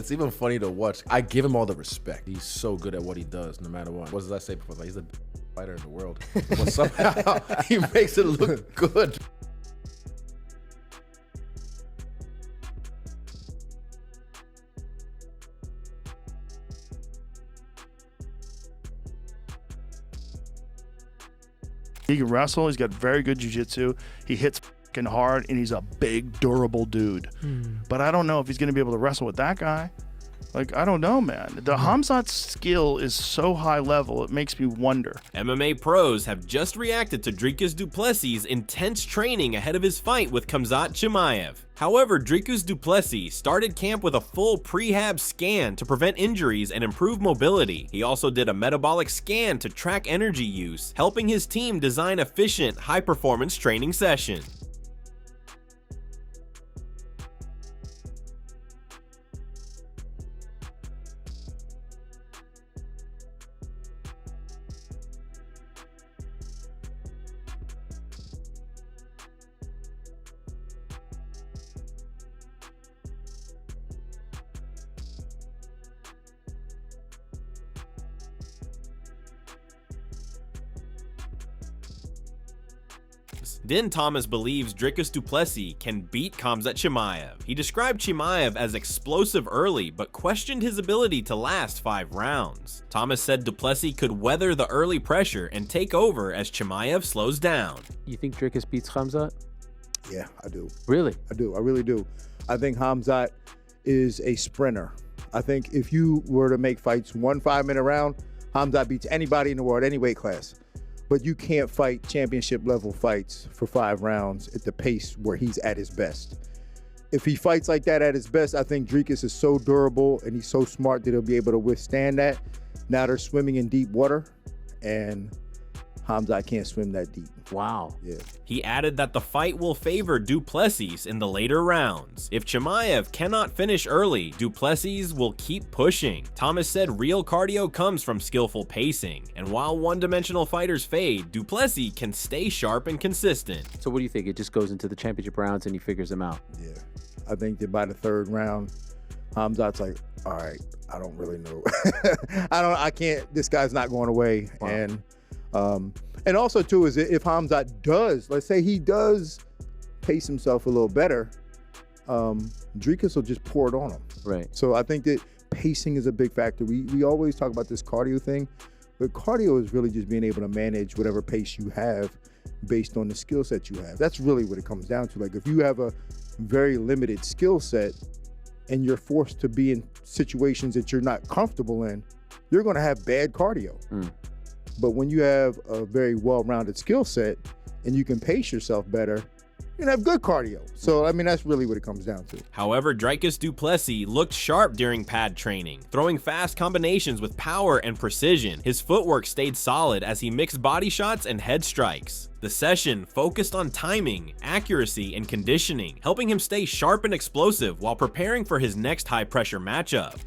It's even funny to watch. I give him all the respect. He's so good at what he does, no matter what. What did I say before? Like, he's the fighter in the world. But somehow he makes it look good. He can wrestle. He's got very good jiu-jitsu. He hits fucking hard, and he's a big, durable dude. But I don't know if he's going to be able to wrestle with that guy. Like, I don't know, man. The Khamzat's skill is so high level, it makes me wonder. MMA pros have just reacted to Dricus Du Plessis' intense training ahead of his fight with Khamzat Chimaev. However, Dricus Du Plessis started camp with a full prehab scan to prevent injuries and improve mobility. He also did a metabolic scan to track energy use, helping his team design efficient, high-performance training sessions. Din Thomas believes Dricus Du Plessis can beat Khamzat Chimaev. He described Chimaev as explosive early, but questioned his ability to last 5 rounds. Thomas said Du Plessis could weather the early pressure and take over as Chimaev slows down. You think Dricus beats Khamzat? Yeah, I do. Really? I do. I really do. I think Khamzat is a sprinter. I think if you were to make fights 1 5-minute round, Khamzat beats anybody in the world, any weight class. But you can't fight championship level fights for 5 rounds at the pace where he's at his best. If he fights like that at his best, I think Dricus is so durable and he's so smart that he'll be able to withstand that. Now they're swimming in deep water, and Khamzat can't swim that deep. Wow. Yeah. He added that the fight will favor Du Plessis in the later rounds. If Chimaev cannot finish early, Du Plessis will keep pushing. Thomas said real cardio comes from skillful pacing, and while one-dimensional fighters fade, Du Plessis can stay sharp and consistent. So what do you think? It just goes into the championship rounds and he figures them out? Yeah. I think that by the 3rd round, Khamzat's like, all right, I don't really know. I can't, this guy's not going away. Wow. And also too is if Khamzat does, let's say he does pace himself a little better, Dricus will just pour it on him. Right. So I think that pacing is a big factor. We always talk about this cardio thing, but cardio is really just being able to manage whatever pace you have based on the skill set you have. That's really what it comes down to. Like if you have a very limited skill set and you're forced to be in situations that you're not comfortable in, you're gonna have bad cardio. But when you have a very well-rounded skill set and you can pace yourself better, you can have good cardio. So, I mean, that's really what it comes down to. However, Dricus Du Plessis looked sharp during pad training, throwing fast combinations with power and precision. His footwork stayed solid as he mixed body shots and head strikes. The session focused on timing, accuracy, and conditioning, helping him stay sharp and explosive while preparing for his next high-pressure matchup.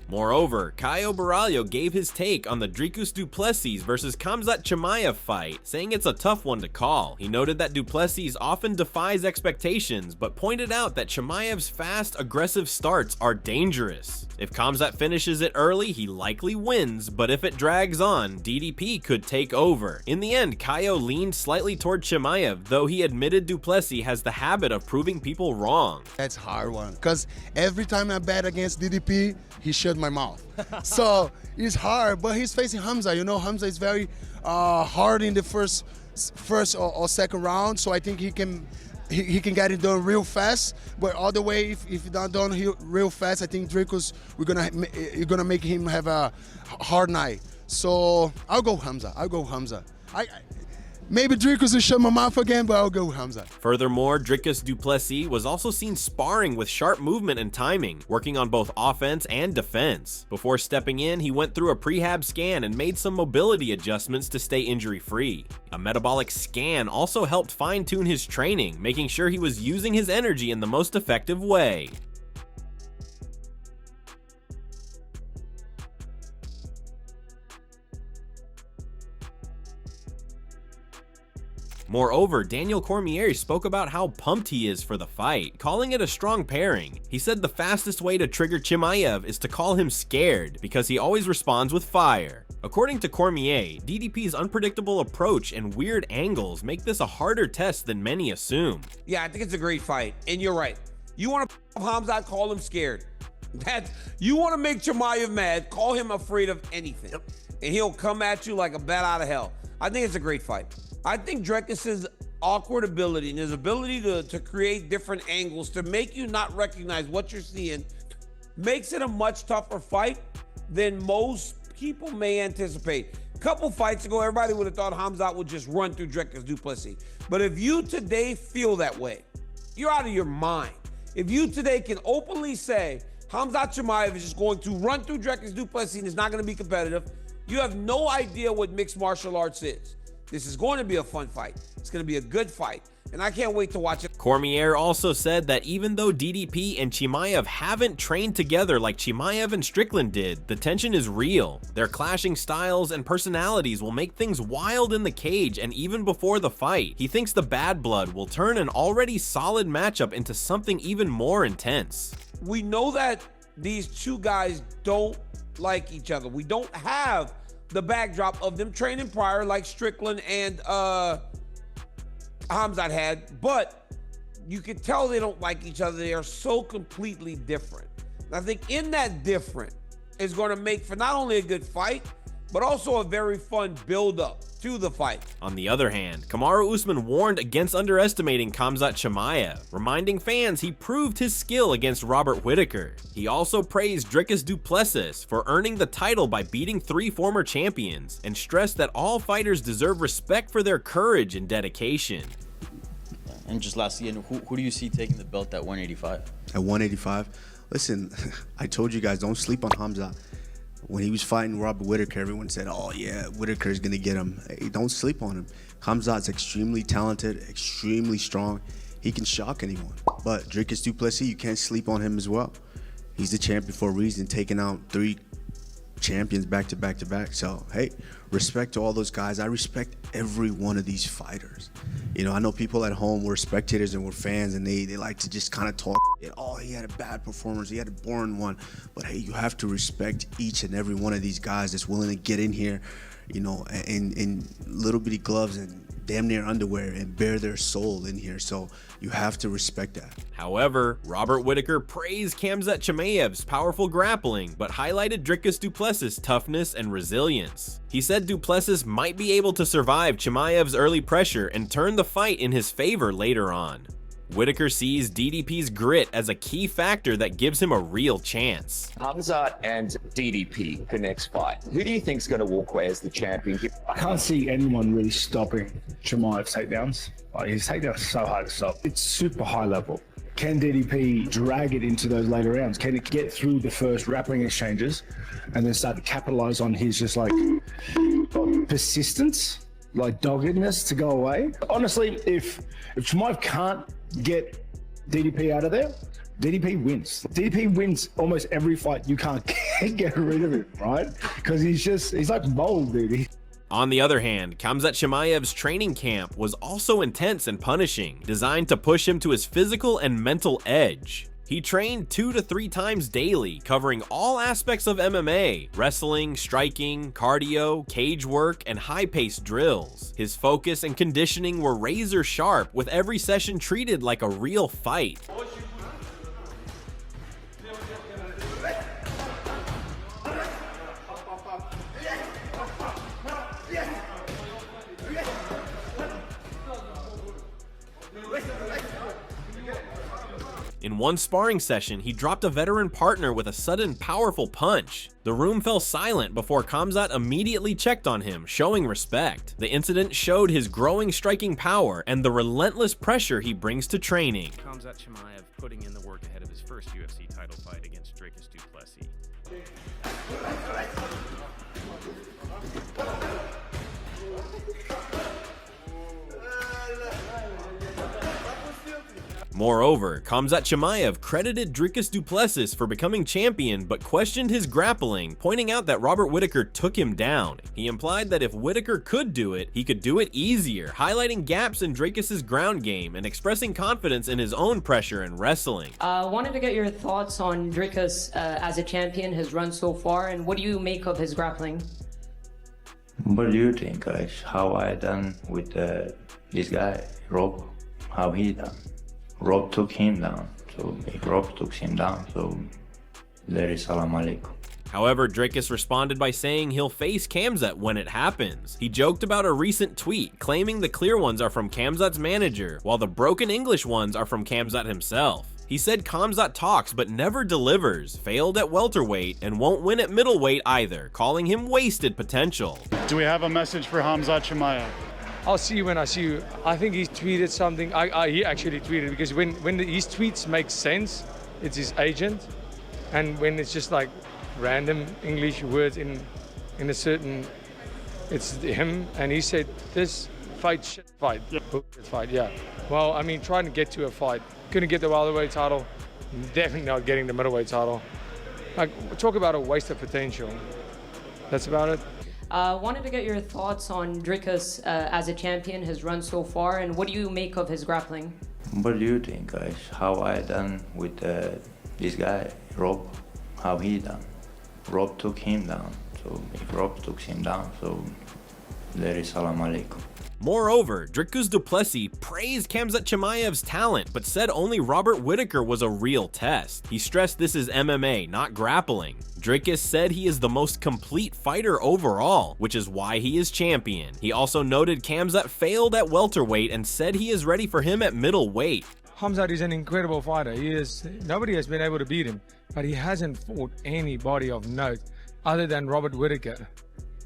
Moreover, Caio Borralho gave his take on the Dricus Du Plessis versus Khamzat Chimaev fight, saying it's a tough one to call. He noted that Du Plessis often defies expectations, but pointed out that Chimaev's fast, aggressive starts are dangerous. If Khamzat finishes it early, he likely wins, but if it drags on, DDP could take over. In the end, Caio leaned slightly toward Chimaev, though he admitted Du Plessis has the habit of proving people wrong. That's a hard one, because every time I bet against DDP, he shut my mouth. So it's hard, but he's facing Khamzat. You know, Khamzat is very hard in the first or second round, so I think he can get it done real fast. But all the way, if not done real fast, I think Dricus, you're gonna make him have a hard night. So I'll go Khamzat. Maybe Dricus will shut my mouth again, but I'll go with Hamza. Furthermore, Dricus Du Plessis was also seen sparring with sharp movement and timing, working on both offense and defense. Before stepping in, he went through a prehab scan and made some mobility adjustments to stay injury-free. A metabolic scan also helped fine-tune his training, making sure he was using his energy in the most effective way. Moreover, Daniel Cormier spoke about how pumped he is for the fight, calling it a strong pairing. He said the fastest way to trigger Chimaev is to call him scared, because he always responds with fire. According to Cormier, DDP's unpredictable approach and weird angles make this a harder test than many assume. Yeah, I think it's a great fight, and you're right. You want to Hamza, call him scared. You want to make Chimaev mad, call him afraid of anything, and he'll come at you like a bat out of hell. I think it's a great fight. I think Dricus's awkward ability and his ability to create different angles to make you not recognize what you're seeing makes it a much tougher fight than most people may anticipate. A couple fights ago, everybody would have thought Hamza would just run through Dricus Du Plessis. But if you today feel that way, you're out of your mind. If you today can openly say Hamza Chimaev is just going to run through Dricus Du Plessis and is not going to be competitive, you have no idea what mixed martial arts is. This is going to be a fun fight. It's going to be a good fight, and I can't wait to watch it. Cormier also said that even though DDP and Chimaev haven't trained together like Chimaev and Strickland did, the tension is real. Their clashing styles and personalities will make things wild in the cage and even before the fight. He thinks the bad blood will turn an already solid matchup into something even more intense. We know that these two guys don't like each other. We don't have the backdrop of them training prior like Strickland and Hamzat had, but you can tell they don't like each other. They are so completely different. And I think in that different is going to make for not only a good fight, but also a very fun build-up to the fight. On the other hand, Kamaru Usman warned against underestimating Khamzat Chimaev, reminding fans he proved his skill against Robert Whittaker. He also praised Dricus Du Plessis for earning the title by beating 3 former champions, and stressed that all fighters deserve respect for their courage and dedication. And just lastly, who do you see taking the belt at 185? At 185? Listen, I told you guys, don't sleep on Hamza. When he was fighting Robert Whittaker, everyone said, oh yeah, Whittaker's gonna get him. Hey, don't sleep on him. Khamzat's extremely talented, extremely strong. He can shock anyone. But Dricus Du Plessis, you can't sleep on him as well. He's the champion for a reason, taking out 3 champions back to back to back. So, hey, respect to all those guys. I respect every one of these fighters. You know, I know people at home were spectators and were fans, and they like to just kind of talk. Oh, he had a bad performance. He had a boring one. But hey, you have to respect each and every one of these guys that's willing to get in here, you know, in little bitty gloves and damn near underwear and bare their soul in here. So you have to respect that. However, Robert Whittaker praised Khamzat Chimaev's powerful grappling, but highlighted Dricus Du Plessis' toughness and resilience. He said Du Plessis might be able to survive Chimaev's early pressure and turn the fight in his favor later on. Whittaker sees DDP's grit as a key factor that gives him a real chance. Hamzat and DDP, the next fight. Who do you think is going to walk away as the champion? I can't see anyone really stopping Chimaev's takedowns. Like, his takedowns are so hard to stop. It's super high level. Can DDP drag it into those later rounds? Can it get through the first grappling exchanges and then start to capitalize on his just like persistence, like doggedness to go away? Honestly, if Chimaev can't get DDP out of there, DDP wins. DDP wins almost every fight. You can't get rid of him, right? Because he's like mold, dude. On the other hand, Khamzat Chimaev's training camp was also intense and punishing, designed to push him to his physical and mental edge. He trained 2 to 3 times daily, covering all aspects of MMA: wrestling, striking, cardio, cage work, and high-paced drills. His focus and conditioning were razor sharp, with every session treated like a real fight. In In one sparring session, he dropped a veteran partner with a sudden, powerful punch. The room fell silent before Khamzat immediately checked on him, showing respect. The incident showed his growing striking power and the relentless pressure he brings to training. Khamzat Chimaev putting in the work ahead of his first UFC title fight against Dricus Du Plessis. Moreover, Khamzat Chimaev credited Dricus Du Plessis for becoming champion but questioned his grappling, pointing out that Robert Whittaker took him down. He implied that if Whittaker could do it, he could do it easier, highlighting gaps in Dricus' ground game and expressing confidence in his own pressure and wrestling. Wanted to get your thoughts on Dricus as a champion, his run so far, and what do you make of his grappling? What do you think, guys? How I done with this guy, Rob? How he done? Rob took him down, so if Rob took him down, so there is salam alaikum. However, Dricus responded by saying he'll face Khamzat when it happens. He joked about a recent tweet, claiming the clear ones are from Khamzat's manager, while the broken English ones are from Khamzat himself. He said Khamzat talks but never delivers, failed at welterweight, and won't win at middleweight either, calling him wasted potential. Do we have a message for Khamzat Chimaev? I'll see you when I see you. I think he tweeted something. He actually tweeted, because when his tweets make sense, it's his agent. And when it's just like random English words in a certain, it's him. And he said, this fight, yeah. Well, I mean, trying to get to a fight. Couldn't get the welterweight title. Definitely not getting the middleweight title. Like, talk about a waste of potential. That's about it. Wanted to get your thoughts on Dricus as a champion, his run so far, and what do you make of his grappling? What do you think, guys? How I done with this guy, Rob? How he done? Rob took him down, so if Rob took him down, so there is salam alaikum. Moreover, Dricus Du Plessis praised Khamzat Chimaev's talent, but said only Robert Whittaker was a real test. He stressed this is MMA, not grappling. Dricus said he is the most complete fighter overall, which is why he is champion. He also noted Khamzat failed at welterweight and said he is ready for him at middleweight. Khamzat is an incredible fighter. Nobody has been able to beat him, but he hasn't fought anybody of note other than Robert Whittaker.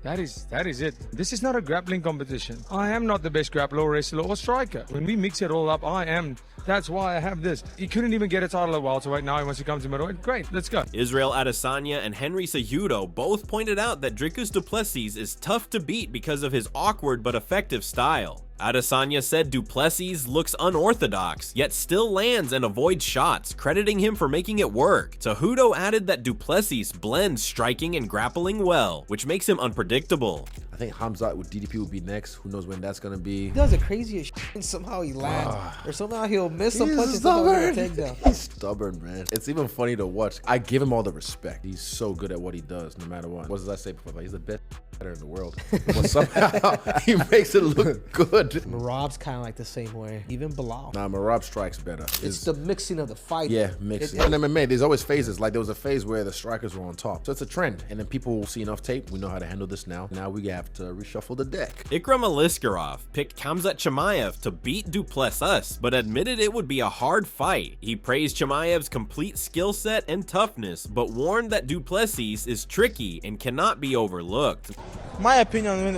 That is it. This is not a grappling competition. I am not the best grappler or wrestler or striker. When we mix it all up, I am. That's why I have this. He couldn't even get a title at welterweight. Now he wants to come to middleweight. Great, let's go. Israel Adesanya and Henry Cejudo both pointed out that Dricus Du Plessis is tough to beat because of his awkward but effective style. Adesanya said Du Plessis looks unorthodox, yet still lands and avoids shots, crediting him for making it work. Cejudo added that Du Plessis blends striking and grappling well, which makes him unpredictable. I think Khamzat with DDP will be next. Who knows when that's gonna be? He does the craziest shit and somehow he lands. Or somehow he'll miss some punches and take down. He's stubborn, man. It's even funny to watch. I give him all the respect. He's so good at what he does, no matter what. What did I say before? He's the best fighter in the world. But somehow he makes it look good. Marab's kind of like the same way. Even Bilal. Nah, Marab strikes better. It's the mixing of the fight. Yeah, mixing. In MMA, there's always phases. Like there was a phase where the strikers were on top. So it's a trend. And then people will see enough tape. We know how to handle this now. Now we have to reshuffle the deck. Ikram Aliskerov picked Khamzat Chimaev to beat Du Plessis, but admitted it would be a hard fight. He praised Chimaev's complete skill set and toughness, but warned that Du Plessis is tricky and cannot be overlooked. My opinion,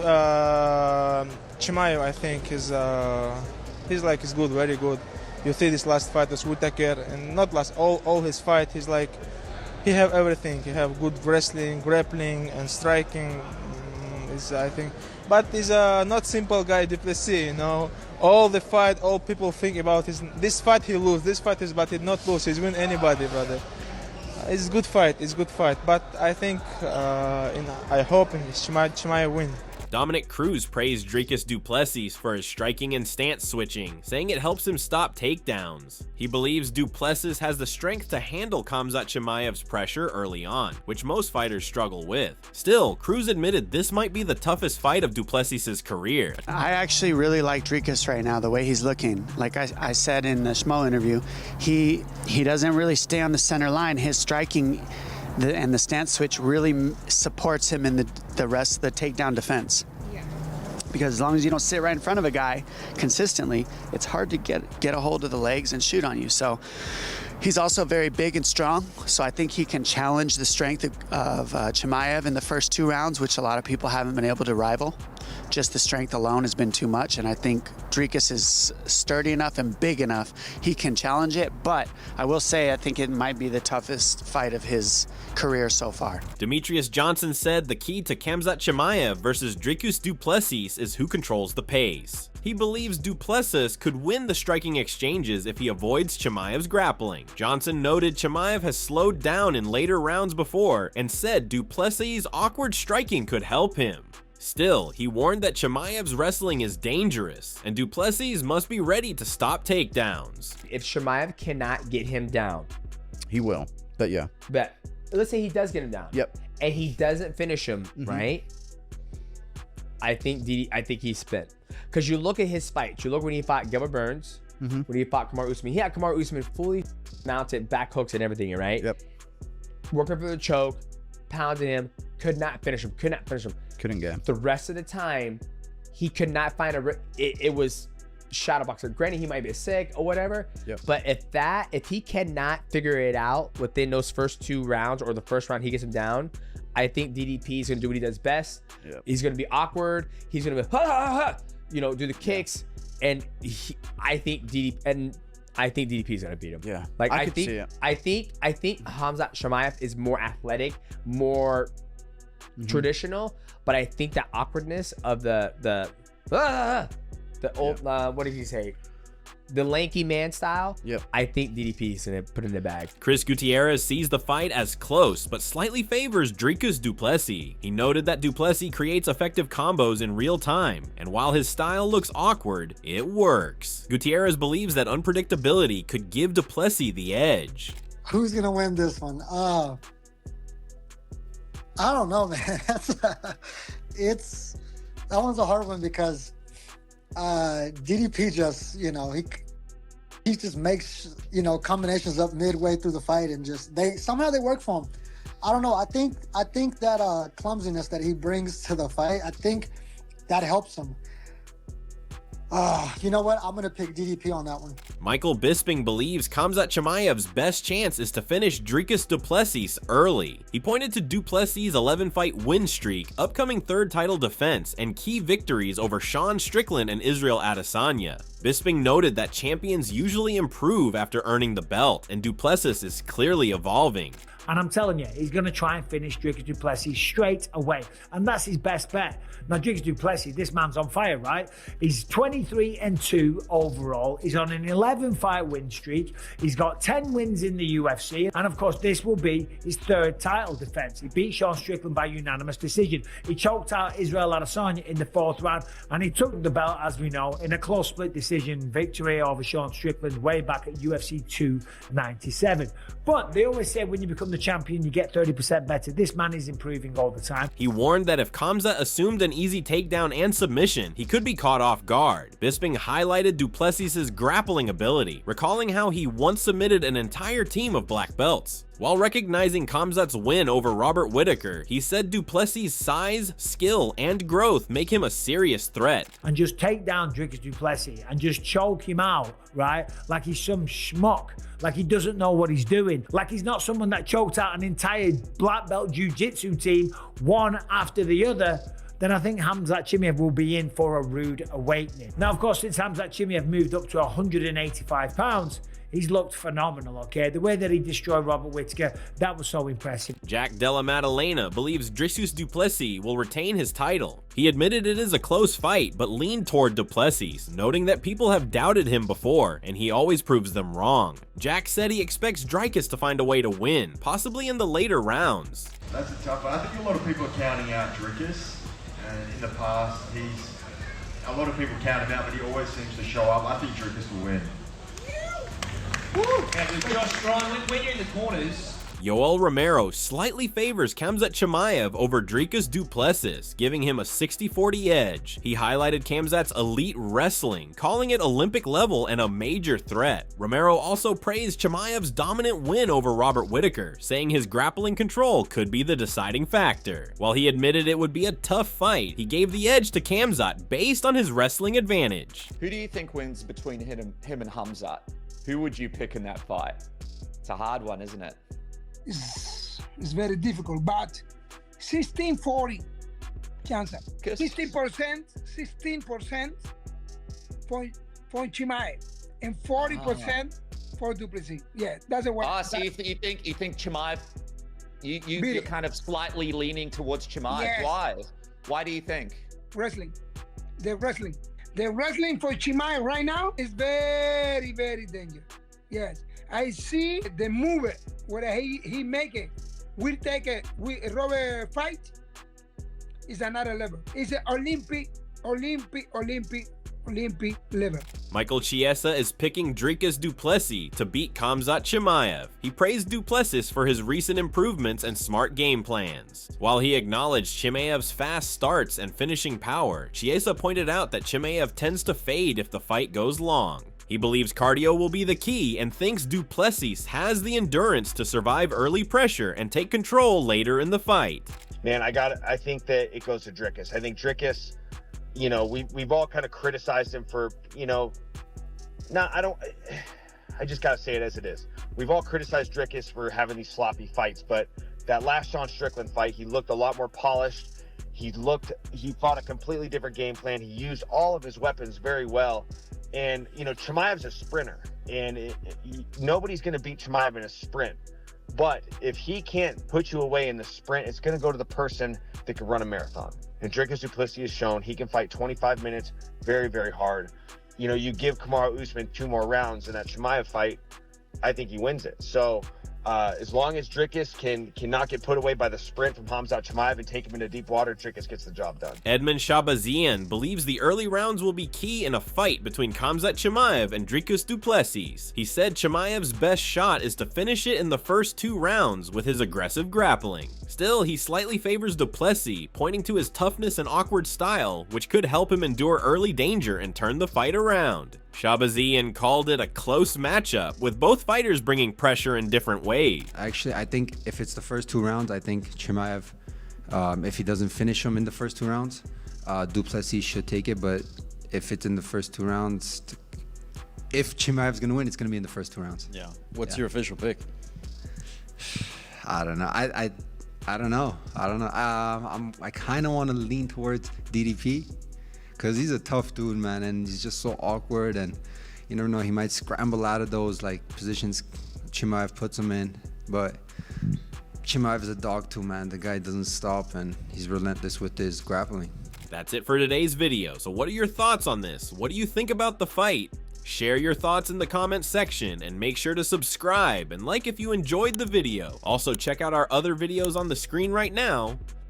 Chimaev, I think, is good, very good. You see this last fight was Whittaker, and not last, all his fight, he's like, he have everything. He have good wrestling, grappling, and striking. I think, but he's a not simple guy, Du Plessis, you know. All the fight, all people think about this fight he lose, this fight is, but he not lose. He's win anybody, brother. It's a good fight. It's a good fight. But I think, I hope Chimaev win. Dominic Cruz praised Dricus Du Plessis for his striking and stance switching, saying it helps him stop takedowns. He believes Du Plessis has the strength to handle Khamzat Chimaev's pressure early on, which most fighters struggle with. Still, Cruz admitted this might be the toughest fight of Du Plessis' career. I actually really like Dricus right now, the way he's looking. Like I said in the Schmo interview, he doesn't really stay on the center line. His striking and the stance switch really supports him in the rest of the takedown defense. Yeah. Because as long as you don't sit right in front of a guy consistently, it's hard to get a hold of the legs and shoot on you. So He's also very big and strong, so I think he can challenge the strength of Chimaev in the first 2 rounds, which a lot of people haven't been able to rival. Just the strength alone has been too much, and I think Dricus is sturdy enough and big enough he can challenge it, but I will say I think it might be the toughest fight of his career so far. Demetrius Johnson said the key to Khamzat Chimaev versus Dricus Du Plessis is who controls the pace. He believes Du Plessis could win the striking exchanges if he avoids Chimaev's grappling. Johnson noted Chimaev has slowed down in later rounds before and said Du Plessis' awkward striking could help him. Still, he warned that Chimaev's wrestling is dangerous, and Du Plessis must be ready to stop takedowns. If Chimaev cannot get him down, he will. But yeah. But let's say he does get him down. Yep. And he doesn't finish him, right? I think he's spent. Because you look at his fights. You look when he fought Gilbert Burns, when he fought Kamaru Usman. He had Kamaru Usman fully mounted, back hooks and everything, right? Yep. Working for the choke, pounding him, could not finish him. Couldn't get him. The rest of the time, he could not find it was shadow boxer. Granted, he might be sick or whatever. Yep. But if he cannot figure it out within those first 2 rounds or the first round he gets him down, I think DDP is gonna do what he does best. Yep. He's gonna be awkward. He's gonna be ha ha ha, do the kicks, and I think DDP is gonna beat him. Yeah. Like I could think see it. I think Khamzat Chimaev is more athletic, more traditional, but I think that awkwardness of the old what did he say? The lanky man style. Yep. I think DDP is gonna put it in the bag. Chris Gutierrez sees the fight as close, but slightly favors Dricus Du Plessis. He noted that Du Plessis creates effective combos in real time, and while his style looks awkward, it works. Gutierrez believes that unpredictability could give Du Plessis the edge. Who's gonna win this one? I don't know, man. That one's a hard one because DDP just, he just makes, combinations up midway through the fight and somehow they work for him. I don't know. I think that clumsiness that he brings to the fight, I think that helps him. You know what? I'm going to pick DDP on that one. Michael Bisping believes Khamzat Chimaev's best chance is to finish Dricus Du Plessis early. He pointed to Du Plessis' 11-fight win streak, upcoming 3rd title defense, and key victories over Sean Strickland and Israel Adesanya. Bisping noted that champions usually improve after earning the belt, and Du Plessis is clearly evolving. And I'm telling you, he's going to try and finish Dricus Du Plessis straight away. And that's his best bet. Now, Dricus Du Plessis, this man's on fire, right? He's 23-2 overall. He's on an 11-fight win streak. He's got 10 wins in the UFC. And of course, this will be his 3rd title defense. He beat Sean Strickland by unanimous decision. He choked out Israel Adesanya in the 4th round. And he took the belt, as we know, in a close split decision victory over Sean Strickland way back at UFC 297. But they always say when you become the champion, you get 30% better. This man is improving all the time. He warned that if Khamzat assumed an easy takedown and submission, he could be caught off guard. Bisping highlighted Du Plessis' grappling ability, recalling how he once submitted an entire team of black belts. While recognizing Khamzat's win over Robert Whittaker, he said Du Plessis' size, skill, and growth make him a serious threat. And just take down Dricus Du Plessis and just choke him out, right? Like he's some schmuck, like he doesn't know what he's doing, like he's not someone that choked out an entire black belt jiu-jitsu team one after the other. Then I think Khamzat Chimaev will be in for a rude awakening. Now, of course, since Khamzat Chimaev moved up to 185 pounds, he's looked phenomenal, okay? The way that he destroyed Robert Whittaker, that was so impressive. Jack Della Maddalena believes Dricus Du Plessis will retain his title. He admitted it is a close fight, but leaned toward Du Plessis, noting that people have doubted him before, and he always proves them wrong. Jack said he expects Dricus to find a way to win, possibly in the later rounds. That's a tough one. I think a lot of people are counting out Dricus. In the past, a lot of people count him out, but he always seems to show up. I think Dricus will win. Yeah, with Josh Strong, when you're in the corners. Yoel Romero slightly favors Khamzat Chimaev over Dricus Du Plessis, giving him a 60-40 edge. He highlighted Khamzat's elite wrestling, calling it Olympic level and a major threat. Romero also praised Chimaev's dominant win over Robert Whittaker, saying his grappling control could be the deciding factor. While he admitted it would be a tough fight, he gave the edge to Khamzat based on his wrestling advantage. Who do you think wins between him and Khamzat? Who would you pick in that fight? It's a hard one, isn't it? It's very difficult, but 16-40 chance. 16% for Chimaev and 40% for Du Plessis. Yeah, that's a way. So you think Chimaev? You're kind of slightly leaning towards Chimaev. Yes. Why? Why do you think? Wrestling. The wrestling for Chimaev right now is very, very dangerous. Yes, I see the move where he make it. We take it. Robert fight is another level. It's an Olympic level. Michael Chiesa is picking Dricus Du Plessis to beat Khamzat Chimaev. He praised Du Plessis for his recent improvements and smart game plans. While he acknowledged Chimaev's fast starts and finishing power, Chiesa pointed out that Chimaev tends to fade if the fight goes long. He believes cardio will be the key and thinks Du Plessis has the endurance to survive early pressure and take control later in the fight. Man, I think that it goes to Dricus. I think Dricus, you know, we've all kind of criticized him for, you know, I just gotta say it as it is. We've all criticized Dricus for having these sloppy fights, but that last Sean Strickland fight, he looked a lot more polished. He fought a completely different game plan. He used all of his weapons very well. And, you know, Chimaev's a sprinter, and nobody's going to beat Chimaev in a sprint. But if he can't put you away in the sprint, it's going to go to the person that can run a marathon. And Dricus Du Plessis has shown he can fight 25 minutes very, very hard. You know, you give Kamaru Usman 2 more rounds in that Chimaev fight, I think he wins it. So as long as Dricus cannot get put away by the sprint from Khamzat Chimaev and take him into deep water, Dricus gets the job done. Edmund Shabazian believes the early rounds will be key in a fight between Khamzat Chimaev and Dricus Du Plessis. He said Chimaev's best shot is to finish it in the first 2 rounds with his aggressive grappling. Still, he slightly favors Du Plessis, pointing to his toughness and awkward style, which could help him endure early danger and turn the fight around. Shabazian called it a close matchup, with both fighters bringing pressure in different ways. Actually, I think if it's the first 2 rounds, I think Chimaev, if he doesn't finish him in the first 2 rounds, Du Plessis should take it. But if it's in the first 2 rounds, if Chimaev's going to win, it's going to be in the first 2 rounds. Yeah. What's your official pick? I don't know. I don't know. I kind of want to lean towards DDP. Because he's a tough dude, man, and he's just so awkward, and you never know, he might scramble out of those like positions Chimaev puts him in. But Chimaev is a dog too, man. The guy doesn't stop, and he's relentless with his grappling. That's it for today's video. So what are your thoughts on this? What do you think about the fight? Share your thoughts in the comments section, and make sure to subscribe and like if you enjoyed the video. Also check out our other videos on the screen right now.